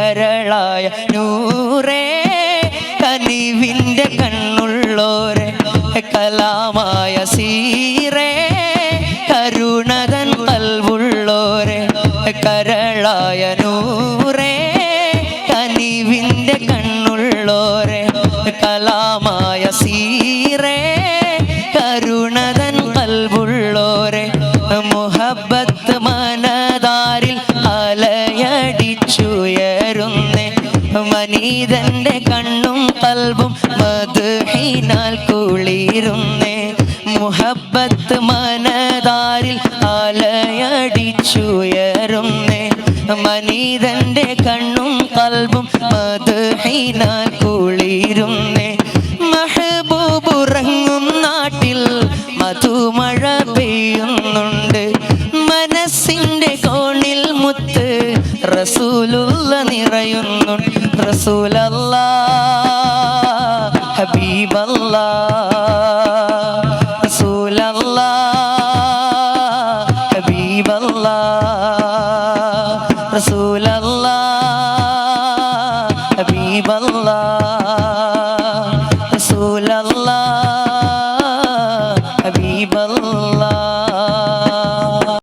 കരളായ നൂറേ കനിവിൻ്റെ കണ്ണുള്ളോരെ കലാമായ സീറേ കരുണതൻ കൽവുള്ളോരെ കരളായ നൂറേ കനിവിൻ്റെ കണ്ണുള്ളോരെ കലാമായ സീറേ കരുണതൻ കൽവുള്ളോരെ മുഹബ്ബത്ത് മനതാരിൽ അലയടിച്ചുയരുന്നേ മനീതന്റെ കണ്ണും കൽബും മദ്ഹിനാൽ കുളിരുന്നേ മുഹബ്ബത്ത് മനതാരിൽ അലയടിച്ചുയരുന്നേ മനീതന്റെ കണ്ണും കൽബും മദ്ഹിനാൽ കുളിരുന്നേ മെഹബൂബ് ഉറങ്ങും നാട്ടിൽ മധുമഴ പെയ്യുന്നുണ്ട് മനസ്സിന്റെ കോണിൽ മുത്ത് റസൂലുള്ള നിറയുന്നുണ്ട് റസൂലല്ലാ ഹബീബല്ലാ റസൂലല്ലാ ഹബീബല്ലാ റസൂൽ